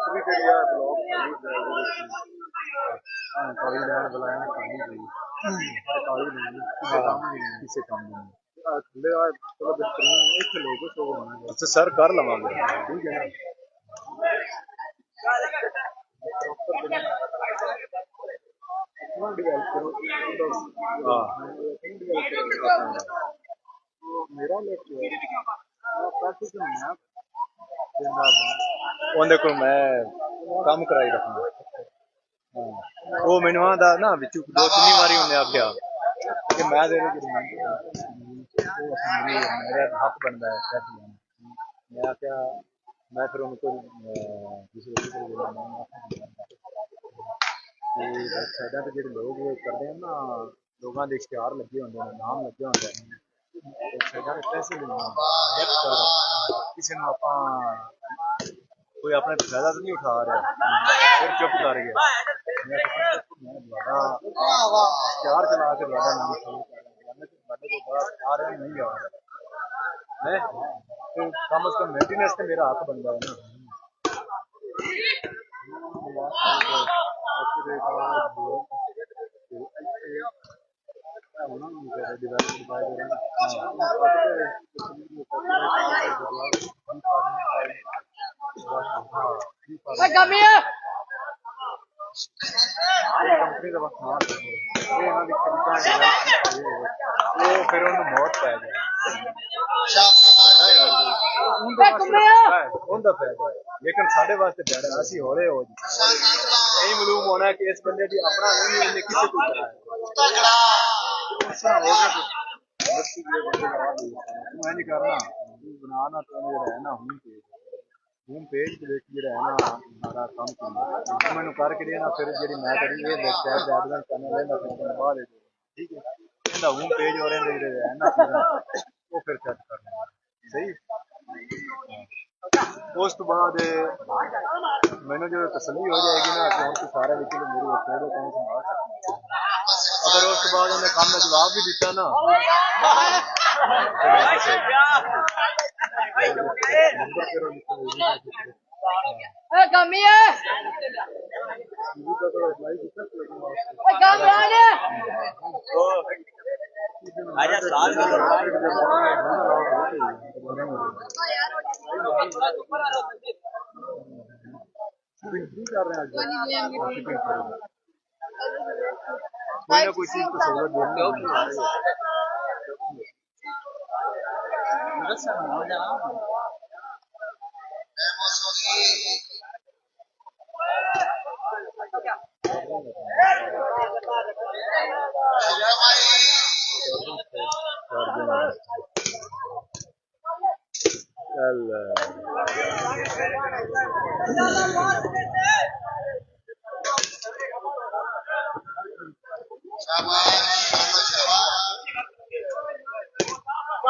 भी करिया ब्लॉग काली लैन बुलाया ना काली गई काली नहीं किसी काम नहीं थले चलो बेहतरीन इतने लोग सो होना अच्छा सर कर लवांगे ठीक है ना डिवेलप करो हाँ मेरा लेट ਉਹਦੇ ਕੋਲ ਮੈਂ ਕੰਮ ਕਰਾਈ ਰੱਖਣਾ ਉਹ ਮੈਨੂੰ ਆਂਦਾ ਨਾ ਵਿੱਚ ਦੋ ਤਿੰਨ ਵਾਰੀ ਉਹਨੇ ਆਖਿਆ ਕਿ ਮੈਂ ਦੇ ਮੇਰਾ ਹੱਕ ਬਣਦਾ ਹੈ ਪੈਸੇ ਲੈਣਾ ਮੈਂ ਆਖਿਆ ਮੈਂ ਫਿਰ ਉਹਨੂੰ ਕੋਈ ਦੂਸਰੇ ਸਾਡਾ ਤੇ ਜਿਹੜੇ ਲੋਕ ਕਰਦੇ ਹਨ ਨਾ ਲੋਕਾਂ ਦੇ ਇਸ਼ਤਿਹਾਰ ਲੱਗੇ ਹੁੰਦੇ ਨੇ ਨਾਮ ਲੱਗੇ ਹੁੰਦੇ ਨੇ ਸਾਡਾ ਪੈਸੇ ਲੈਣਾ ਕਿਸੇ ਨੂੰ ਆਪਾਂ कोई अपने फायदा तो नहीं उठा रहा फिर चुप कर गया चार चला के नाम शुरू आ रहे नहीं आ रहा तो कम से कम मेंटेनेंस तो मेरा हक बनता है कंपनी का बस फिर उन्हें मौत पै गई लेकिन साढ़े वास्ते बैठा असी हो रहे हो यही मालूम होना है कि इस बंदे की अपना नहीं है किसी को करना बनाना तो रहना होम पेज के है ना सारा काम मैंने करके देना फिर जी मैं करी ये बाद ठीक है होम पेज हो रहे है ना वो फिर सेट करना सही उस तो बाद मैंने जो तसल्ली हो जाएगी ना अकाउंट के सारे मेरे अकाउंट संभाल सकते अगर उस तो बाद उन्हें काम का जवाब भी दिता ना कोई चीज को सहूलत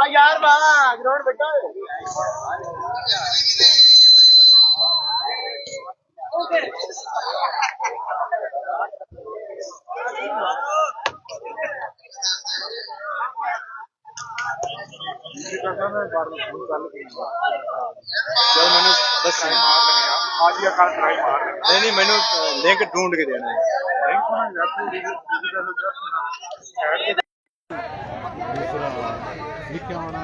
यार ग्राउंड बेटा नहीं मैंने लिंक ढूंढ के देना है लिखा होना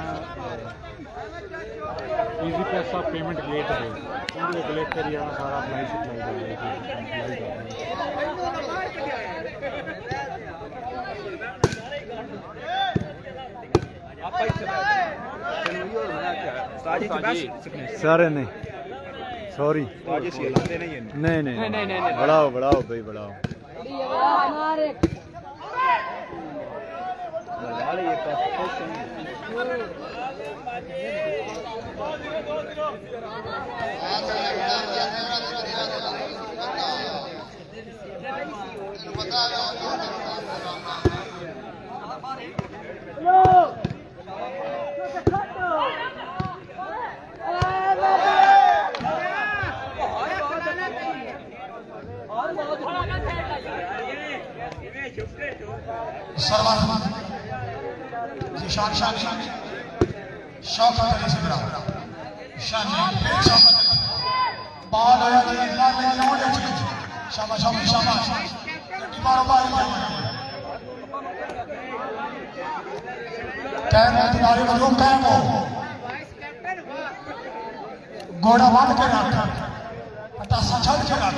ईजी पैसा पेमेंट गेट है उनके क्लिक करिए सारा अप्लाई सारे नहीं सॉरी नहीं नहीं बढ़ाओ बढ़ाओ भाई बढ़ाओ शान शौकत अली सिद्रा शान बाल होया जी लाल ले जाओ शाबाश शाबाश शाबाश मारो बाल कैम है तुम्हारे बदलों कैम हो घोड़ा बांध के रख पतासा छड़ के रख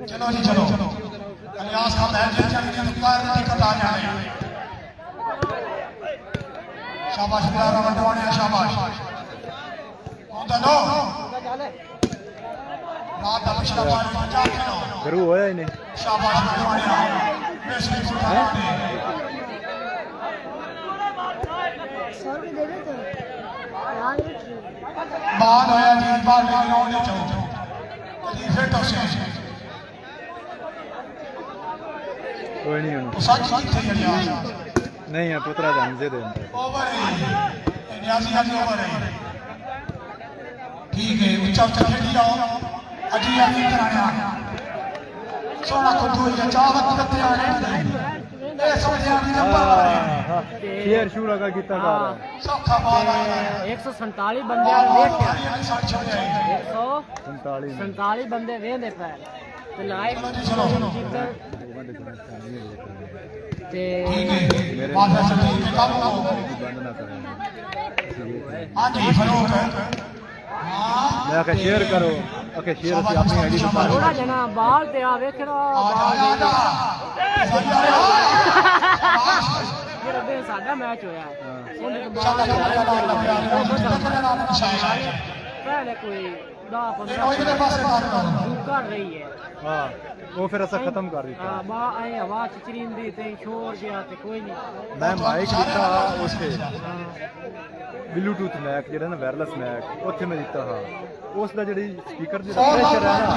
चलो जी चलो अलियास का महल जल जाएंगे तो कार टिकट आ जाए शाबाश बिला रमडवाने शाबाश कौन दा लो रात का पिछला बार बचा के लो करू होया ही नहीं शाबाश रमडवाने बेसली फुटाने सर भी दे देते याद रखिए बाल होया जी बाल ले लौंडे चो कदी फिर तो से कोई नहीं होना सच किथे अलियास नहीं है पुत्रा जान से दे ओवर है न्याजी हाजी ओवर है ठीक है ऊंचा ऊंचा खेली जाओ अजी अभी कराना सोना को दो या चावत करते आ रहे ए समझ आ रही नंबर शेर शूरा का कितना कार है सौखा बाल 147 बंदे वेट किया 47 147 बंदे वेंदे पे ते लाइव चलो चलो ते ठीक है माफी से ठीक है काम करो बंद ना करें हां जी फरूक हां मैं कह शेयर करो ओके शेयर से अपनी आईडी पे पाओ थोड़ा जना बाल ते आ वेखना मेरा बे सादा मैच होया ਉਹਨੇ तो बाल पहले कोई 10-15 कर रही है हां वो फिर ऐसा खत्म कर दिया हां बा आए आवाज चरिंदी ते शोर गया ते कोई नहीं मैं माइक ਦਿੱਤਾ ਉੱਥੇ ਬਲੂਟੂਥ ਮੈਕ ਜਿਹੜਾ ਨਾ ਵਾਇਰਲੈਸ ਮੈਕ ਉੱਥੇ ਮੈਂ ਦਿੱਤਾ ਹਾਂ ਉਸ ਦਾ ਜਿਹੜੀ ਸਪੀਕਰ ਦਾ ਪ੍ਰੈਸ਼ਰ ਹੈ ਨਾ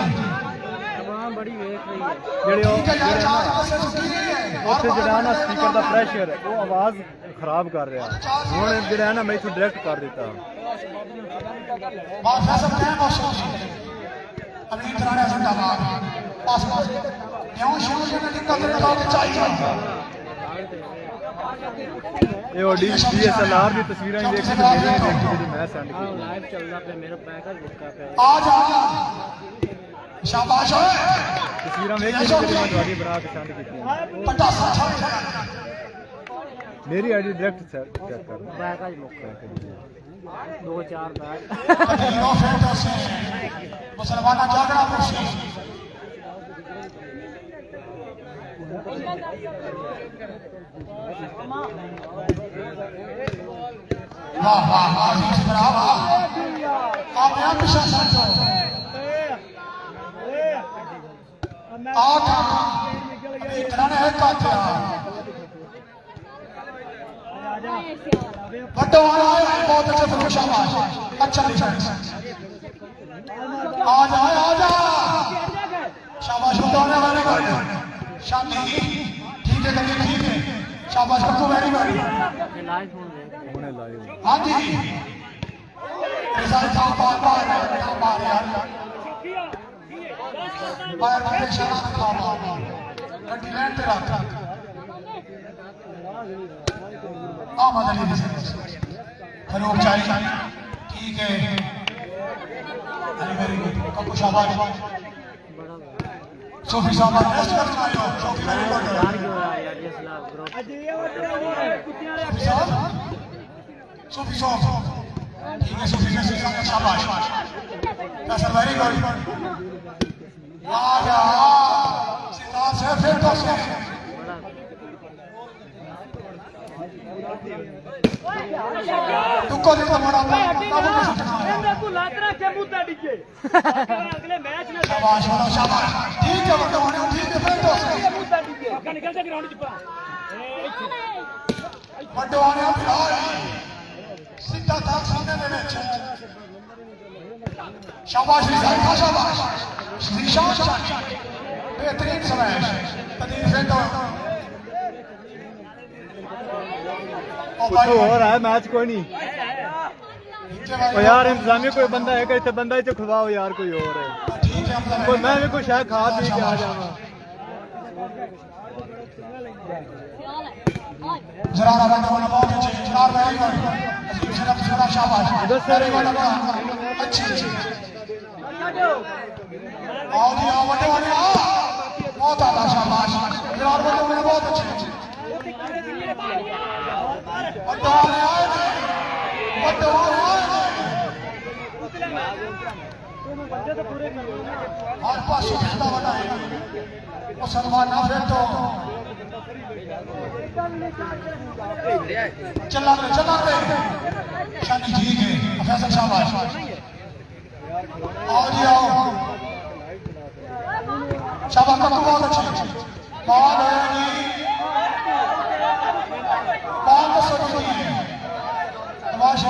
तमाम बड़ी वेख रही है ਜਿਹੜੇ ਉੱਥੇ ਜਿਹੜਾ ਨਾ ਸਪੀਕਰ ਦਾ ਪ੍ਰੈਸ਼ਰ ਉਹ ਆਵਾਜ਼ ਖਰਾਬ ਕਰ ਰਿਹਾ ਹੁਣ ਜਿਹੜਾ ਨਾ ਮੈਂ ਇਥੋਂ ਡਾਇਰੈਕਟ ਕਰ ਦਿੱਤਾ माफी से क्या मौसम अभी कराना जिंदाबाद पास पास क्यों शुरू से नहीं करते तो चाहिए ਇਹ ਉਹ DSLR ਦੀ ਤਸਵੀਰਾਂ ਹੀ ਦੇਖੀ ਤੇ ਮੇਰੀਆਂ ਹੀ ਦੇਖੀ ਜਿਹੜੀ ਮੈਂ ਸੈਂਡ हां ਕੀਤੀ लाइव चलदा पे मेरा पैकेज बुका पे आ जा शाबाश है ਤਸਵੀਰਾਂ ਵੇਖ ਕੇ ਜਿਹੜੀ ਮੈਂ ਤੁਹਾਡੀ ਬਣਾ ਕੇ ਸੈਂਡ ਕੀਤੀਆਂ पटासा छड़ ਮੇਰੀ ਆਈਡੀ ਡਾਇਰੈਕਟ ਚੈੱਕ ਕਰ पैकेज मुक्का 2-4 बैग हीरो फेंटो से मुसलमाना जागरा मुर्शी वाह वाह वाह जी ब्रावा आप यहां पिछा संतो आठ अभी कराने है कातिया बड्डो वाला आया है बहुत अच्छे फिर शाबाश अच्छा डिफेंस आ जा शाबाश बताने वाले को शादी ठीक है करके ठीक है शाबाश पक्कू वेरी वेरी लाइव फोन दे ਹੁਣੇ ਲਾਈਵ हाँ जी ऐसा था बार बार यार बार बार शाबाश था बार गड्डी लैंड पे रख आमद अली फरूक चाहिए ठीक है अरे वेरी गुड कपू शाबाश सोफी शाबाश रेस्ट कर आयो सोफी वेरी गुड यार क्यों आया यार ये सलाह ग्रुप सोफी साहब सोफी साहब ठीक है सोफी से शाबाश कैसा वेरी गुड आ जा सितार से फिर तो से तुको दे तो बड़ा शाबाश शाबाश ठीक है बताओ ठीक है फिर तो बड़वाने बिलाल सीधा तक सामने दे विच शाबाश रिजाई शाबाश निशान बेहतरीन स्मैश कदीर फेंटो कुछ और है मैच कोई नहीं ओ यार इंतजामिया कोई बंदा है इतने बंदा ही खुलवाओ यार कोई और है कोई मैं भी कुछ है खा पी के आ जावा जरार वाला बहुत अच्छे जरार वेरी गुड अजीम शरफ जरा शाबाश वेरी गुड अच्छी आओ जी आओ बड़े वाले आओ बहुत आला शाबाश जरार वाले बहुत अच्छे बड़ा वाले आए हर पास जिंदा बना है मुसलमान ना फिर तो चला रे शादी ठीक है फैसल शाबाश आओ जी आओ शाबाश का बहुत अच्छे बहुत है जी बहुत सही है नवाज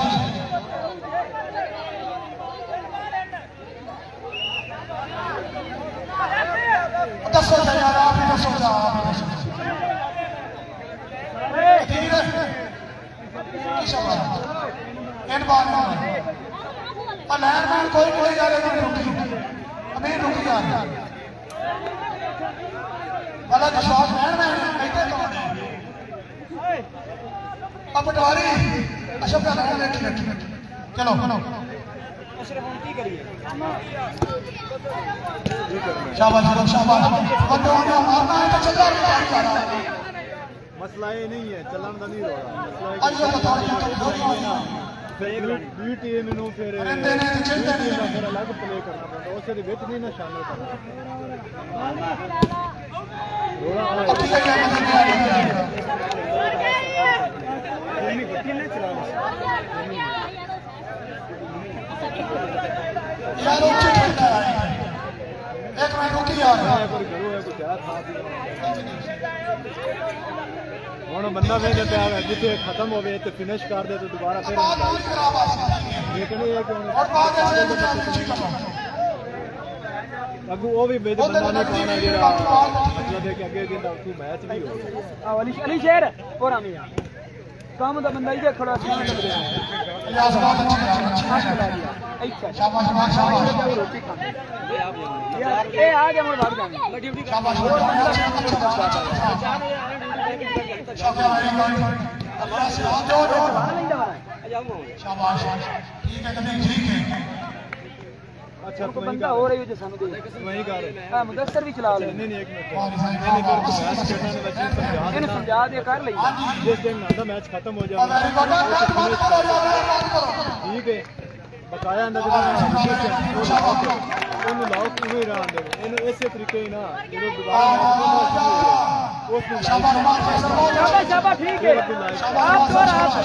दसो यार आप ही दसो इन बार लैंडमैन कोई कोई जा रहे रुकी अमीर रुकी जा रही वाला विश्वास लैंडमैन कहते कौन है अब पटवारी अशरफ का लैंड रखी चलो शाबाश शाबाश बंदों ने मारना है तो चला मसला ये नहीं है चलन का नहीं रोड़ा आज बता फिर बी टीम ਨੂੰ ਫਿਰ ਰਹਿੰਦੇ ਨੇ ਤੇ ਚਿੰਤੇ ਨਹੀਂ ਫਿਰ ਅਲੱਗ ਪਲੇ ਕਰਨਾ ਪੈਂਦਾ ਉਸੇ ਦੇ ਵਿੱਚ ਨਹੀਂ ਨਾ ਸ਼ਾਮਲ ਕਰਨਾ यार ਉੱਚੇ ਖੇਡਦਾ ਹੈ ਇੱਕ ਮਿੰਟ ਰੁਕੀ ਯਾਰ ਕੋਈ ਘਰੋਂ ਹੈ ਕੋਈ ਚਾਹ ਖਾ ਪੀ ਹੁਣ ਬੰਦਾ ਵੇਖਦੇ ਪਿਆ ਹੈ ਜਿੱਥੇ ਖਤਮ ਹੋਵੇ ਤੇ ਫਿਨਿਸ਼ ਕਰ ਦੇ ਤੇ ਦੁਬਾਰਾ ਫਿਰ ਲੇਕਿਨ ਇਹ ਕਿ ਅੱਗੂ ਉਹ ਵੀ ਬੰਦਾ ਨਹੀਂ ਪਾਣਾ ਜਿਹੜਾ ਮਤਲਬ ਹੈ ਕਿ ਅੱਗੇ ਜਿੰਦਾ ਤੂੰ ਮੈਚ ਵੀ ਹੋ अली शेर और हम यहाँ काम तो बंदा ही खड़ा सीना लग रहा है शाबाश शाबाश रोटी खाने यार ए आ गया मैं भाग जाऊंगा मैं ड्यूटी शाबाश शाबाश ठीक है कभी ठीक है अच्छा तो बंदा हो रही है जो सामने वही कर हां मुदस्सर भी चला ले नहीं नहीं एक मिनट मैंने फिर मैच खेलने में समझा इन्हें समझा दे कर ले जिस दिन ना मैच खत्म हो जाए ठीक है बकाया अंदर ਉਹਨੂੰ ਲਾਓ ਕਿਵੇਂ ਰਾਂ ਦੇ ਇਹਨੂੰ ਇਸੇ ਤਰੀਕੇ ਹੀ ਨਾ ਜਦੋਂ ਦੁਬਾਰਾ ਉਸ ਨੂੰ शाबाश शाबाश ठीक है आप तो आप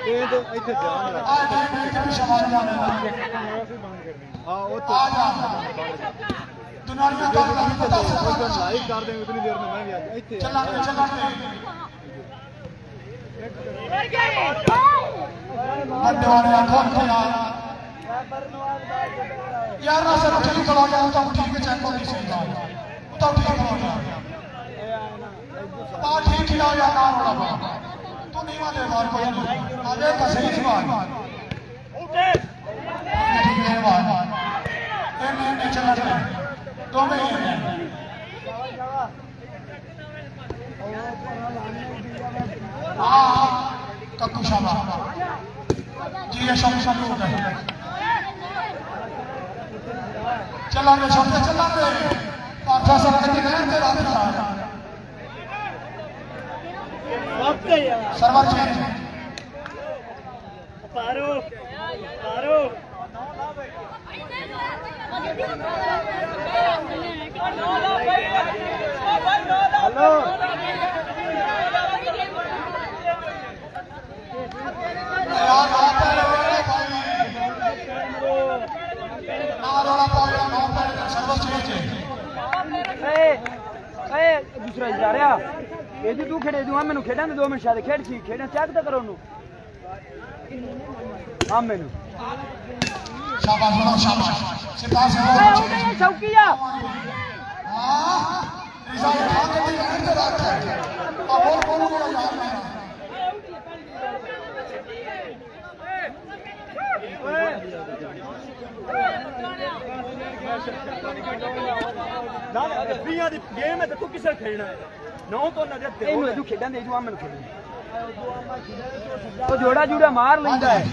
ਇਹ ਤੇ ਇੱਥੇ ਜਾਣ ਲੱਗ ਹਾਂ ਉਹ ਤੋਂ ਦੁਨੀਆ ਦਾ ਪਤਾ ਲਾਈਵ ਕਰ ਦੇਂਗੇ ਉਤਨੀ ਦੇਰ में मैं भी आ गया ਇੱਥੇ ਚੱਲਾਂਗੇ ਵੱਡੇ ਵਾਲੇ ਆਖੋਂ यार ना सर चली चला गया तो ठीक है चेक नहीं सही था तो ठीक हो गया आ ठीक खिलाओ या ना होना तू नहीं वाले बार कोई नहीं आगे का सही सवाल ओके ठीक है बात ये नहीं चला जाए दो में हां कक्कू शाबाश जी ये सब हो गए चलांगे छोटे चलांगे प्रोफेसर कटी गए तेरा सर्वर चेंज पारो पारो हेलो यार आता है भाई नारोला पाया नौ पर सर्वर चेंज ए दूसरा जा रहा ये जी तू खेड़े दूं मैनू खेडन दे 2 मिनट शायद खेड सी खेडन चेक तो करो नु हां मैनू शाबाश बड़ा शाबाश सितार से ए चौकीया हां रिजा खान के अंदर रखा है अब और कौन को याद नहीं ना 20 दी गेम है तो तू किसे खेलना है नौ तो नजर ते ਇਹਨੂੰ ਇਹਨੂੰ ਖੇਡਾਂ ਦੇ ਜੂ ਮੈਨੂੰ ਖੇਡ ਉਹ ਜੋੜਾ ਜੂੜਾ ਮਾਰ ਲੈਂਦਾ ਹੈ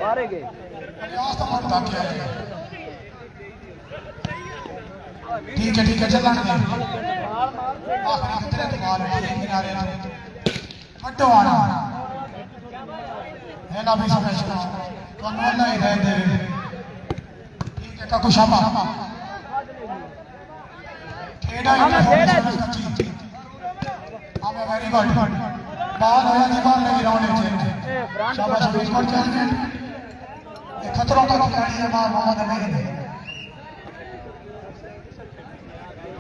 ਮਾਰੇ ਗਏ ठीक है चलना आखिरी कितने बाल किनारे वड्डो आना है ना भी समझना तो ना ही रह दे ठीक है का कुछ आमा खेड़ा हमें वेरी गुड बाल होया जी बाल लगी राउंड में शाबाश बिल्कुल चल ये खतरों का खिलाड़ी है बाल मोहम्मद अमीर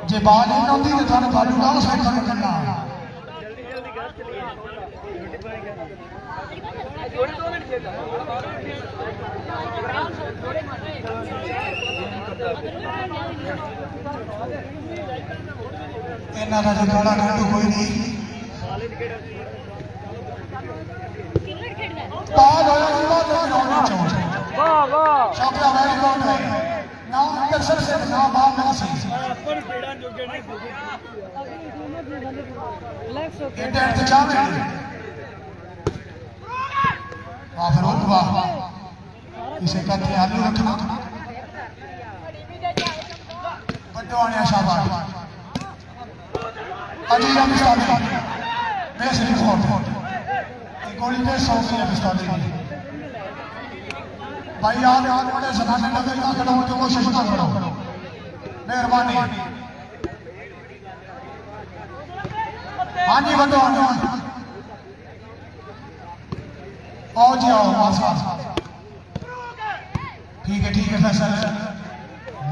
जे बाल नहीं आती तो थाने बालू ना उसे खत्म करना इन्ना का जो थोड़ा ठंडू कोई नहीं बाल होया जी बाल लगी राउंड में वाह वाह शाबाश वेरी गुड ना अक्सर से ना बाल ना सी एटा इंतजाम है फिर वाह इसे कहते हैं आलू रखना बड्डो आने शाबाश अजी हम साथ मैं सिर्फ फोटो गोली पे 100 की पिस्तौल की भाई याद बड़े जमाने लगे ना खड़ाने की कोशिश ना करो मेहरबानी हाँ जी बड्डो आओ जी आओ आस ठीक है फैसल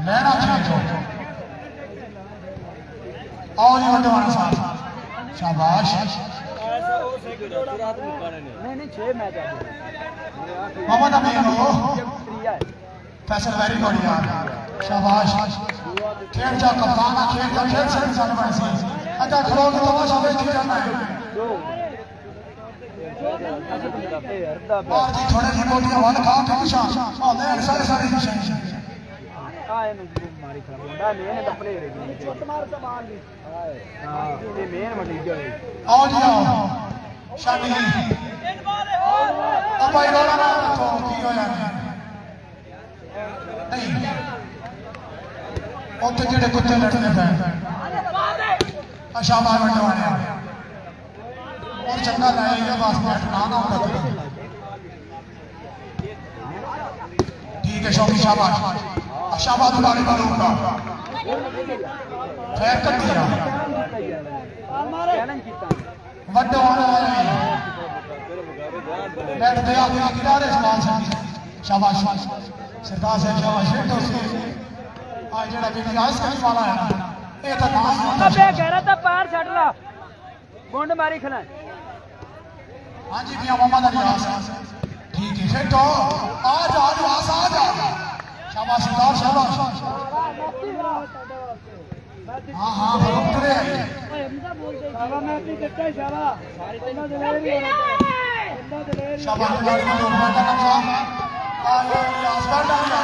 लेना चाहिए आओ जी बड्डो साहब शाबाश नहीं 6 मैच आ मोहम्मद अमीर हो फैसल वेरी गुड यार शाबाश खेल जा कप्तान खेल से इंसान बन सी अच्छा खड़ो के तमाशा देख के जाना है और जी थोड़े जी गोटियां वाल खा के निशा ओ ले सारे निशा आए नु मारी खराब होंडा मेन कपड़े रे छोट मार सामान दी हां ये मेन मंडी गए आओ जी आओ शादी अब भाई रोना ना तो की होया नहीं ਉੱਥੇ ਜਿਹੜੇ ਕੁੱਤੇ ਲੜਨੇ ਪਏ ਅਸ਼ਾਬਾਦ ਵੰਡਵਾਣੇ और चंगा लाएगा बस बैठना ना होगा ठीक है शौकी शाबाश शाबाश उड़ाने वालों का खैर कर दिया वड्डो आने वाले बैठ गया अपने किनारे सवाल से शाबाश सरदार साहब शाबाश शेटो से आज जड़ा भी आइस करने वाला है ये तो नाम अबे कह रहा था पार छड़ ला गुंड मारी खना हाँ जी मियां मोहम्मद अली आस ठीक है शेटो आज आस आ जा शाबाश सरदार शाबाश हाँ हाँ बरोबर करे शाबाश मैं अपनी कट्टा शाबाश शाबाश का नाम आसमान डालना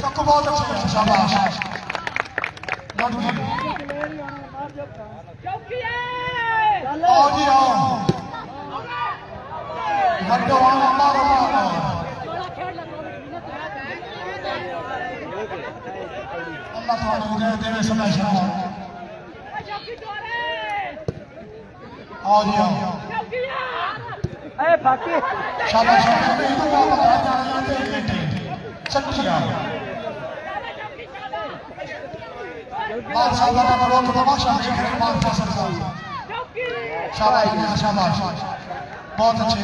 तक बहुत अच्छा है शाबाश गुड आओ जी आओ बड्डो वाला मारो अल्लाह थाला उन्हें देवे समय शाबाश आओ जी आओ ए फाकी शाबाश चक्किया बादशाह का करो तो तमाशा देख रहे हैं फैसल साहब शाबाश बहुत अच्छे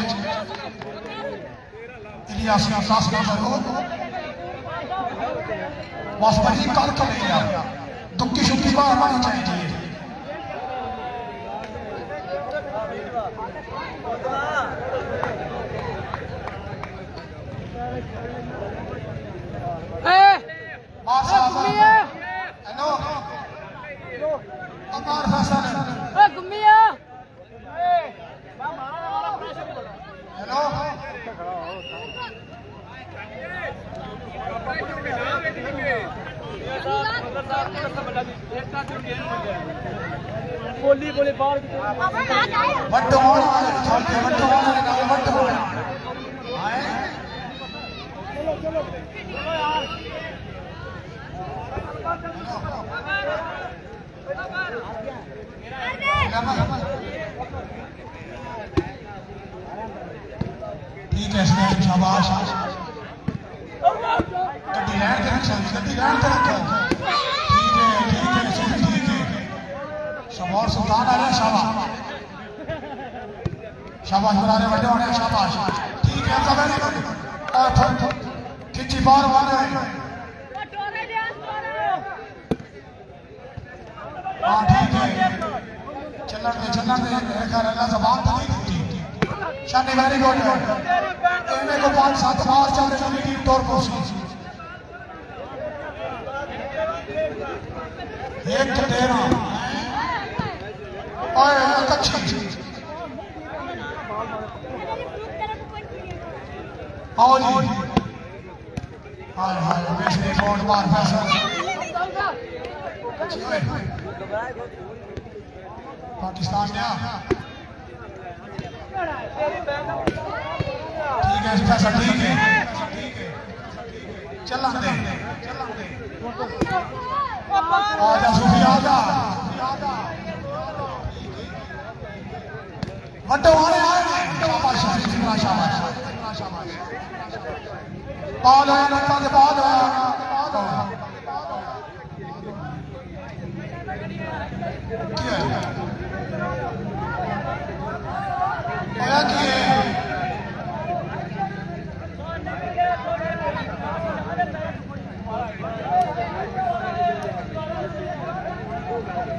इलियास का सास का करो बस बड़ी कर तो नहीं यार दुखी सुखी बात आनी चाहिए हेलो अमर फैसल गुम्मिया हेलो ਬੋਲੀ ਬੋਲੇ ਬਾਹਰ ਵੱਡੋ ਵਾਲੇ ਛੋਟੇ ਵੱਡੋ ਵਾਲੇ ਨਾਲ ਵੱਡੋ ਆਏ ठीक है शाबाश गड्डी लैंड ते रखो गड्डी लैंड ते रखो ठीक है ठीक है शमौर सुल्तान आ रहा शाबाश शाबाश बना रहे बड़े होने शाबाश ठीक है सब वेरी गुड और खिंची बार मार रहे हाँ ठीक है चलने मेरे ख्याल अल्लाह जबान तो नहीं टूटी शानी वेरी गुड इनमें को 5-7 बार चल रही है टीम तौर पर एक तो तेरा और अच्छा आओ जी हाय हाय वैसे रिकॉर्ड मार पैसा पाकिस्तान ने ठीक है पैसा ठीक है चला दे आजा सूफी आजा वड्डो वाले आए शाबाश शाबाश बाल है नक्का के बाल है क्या किए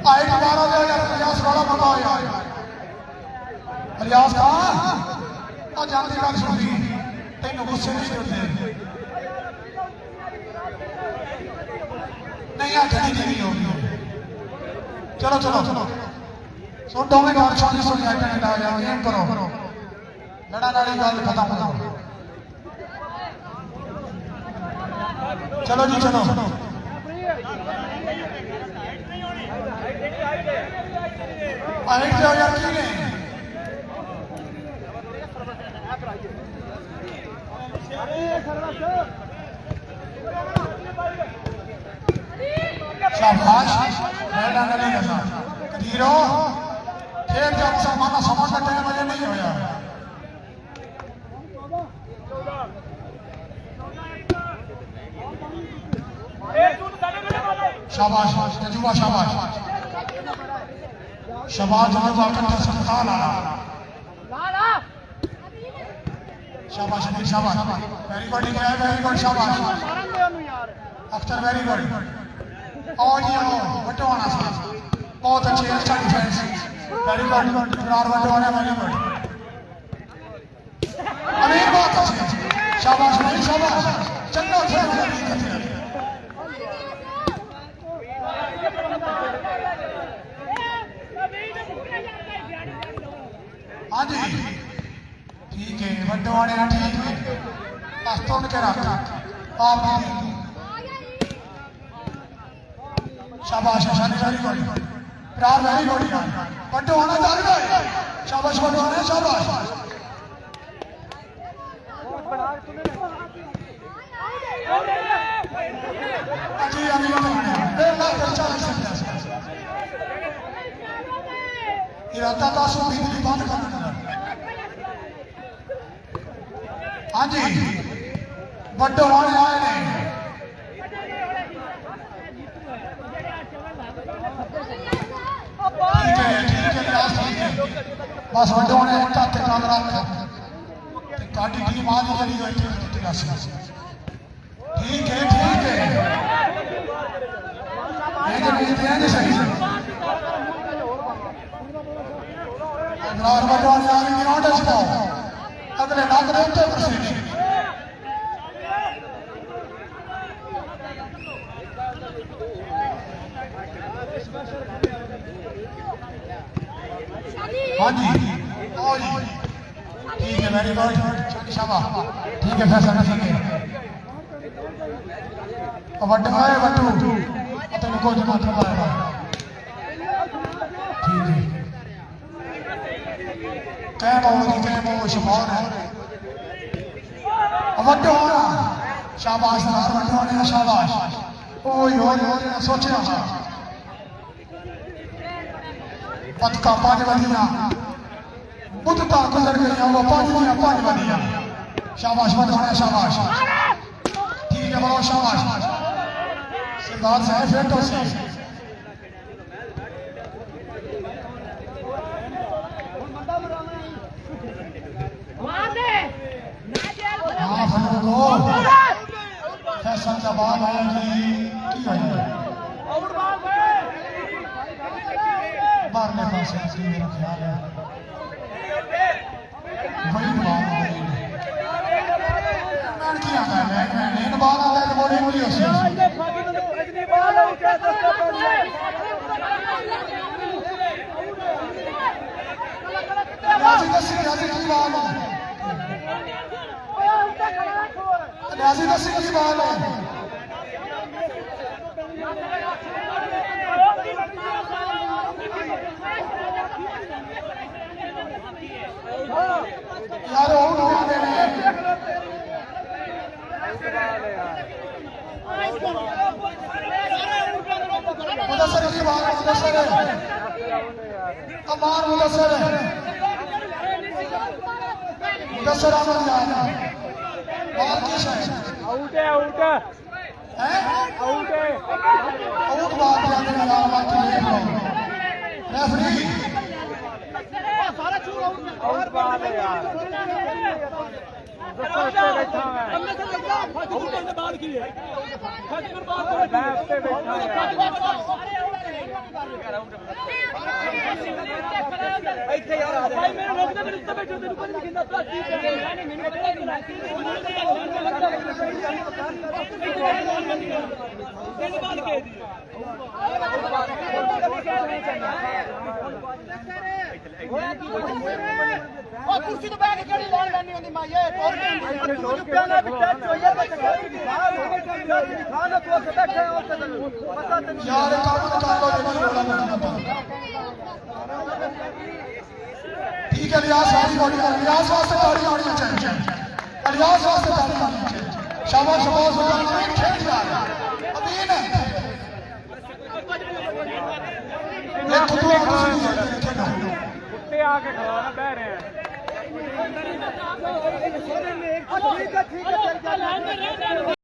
आई दोबारा ले यार रियाज वाला बताओ यार रियाज कहाँ और जानती गल सुनती तेन गुस्से नहीं करते नहीं आ खड़ी नहीं होगी चलो चलो चलो सो दोवें गल सुनी सुनी आइटम आ जाओ गेम करो लड़ा लड़ी गल खत्म करो चलो जी चलो हाइट जाओ यार की नहीं शाबाश लड़ा लड़ी के साथ हीरो खेल जब समाना समाज का टाइम मुझे नहीं होया शाबाश तजुबा शाबाश शाबाश तजुबा कंठा संतान आला शाबाश अनिल शाबाश वेरी गुड वेरी गुड शाबाश अख्तर वेरी गुड आओ जी आओ बटवाना साहब बहुत अच्छे अच्छा डिफेंस वेरी गुड इकरार बटवाना वेरी गुड अमीर बहुत अच्छे शाबाश भाई शाबाश चलो चलो हाँ जी ठीक है बटवाने ना ठीक है बस तोड़ के रख आप शाबाश शानी वेरी गुड प्यार वेरी गुड बटवाना जारी है शाबाश बटवाना शाबाश जी अभी इरादा का सो बिजली बंद करना हाँ जी बटवाने आए ने ठीक है बस वड्डे होने हत्थे कल रख गाड़ी टीम आ गई ठीक है सही बटवाने आ गई नोटिस पाओ अगले नग दे उत्ते प्रसीडी हाँ जी आओ जी ठीक है वेरी गुड शाबाश ठीक है फैसला ठीक है वड्डे आए वड्डू तेन कुछ मत पाएगा ठीक है कै वो शफान है वड्डे होना शाबाश वड्डे होने शाबाश ओए होए सोचे पतका पांच बंदियां बुद्धता गुजर गई वो पांच बंदियां शाबाश वड्डे होने शाबाश ठीक है बोलो शाबाश सरदार साहब फिर तो सही हाँ फलों फैसल जवाब आया कि मारने पास मेरा ख्याल है बड़ी बात किया मैं बात आता है तो बड़ी बड़ी रियाजी दसी की बात है यार मुदस्सर की बात मुदस्सर अमान मुदस्सर मुदस्सर आमन जाना बात की शायद आउट है आउट हैं आउट है आउट बात याद है यार बात देख लो रेफरी आउट बात है यार बैठा है बात की है बैठा कुर्सी तो बैठ के लॉन करनी होती मां ये प्याना बिटा चोया बच्चा खाना तो बैठे और पता नहीं यार काम कर लो ठीक है रियाज सारी बॉडी कर रियाज वास्ते ताड़ी आनी चाहिए रियाज वास्ते ताड़ी आनी चाहिए शाबाश शाबाश हो जाए खेल जा अमीन ये खुद कुत्ते आके खड़ा ना बह रहे हैं ठीक है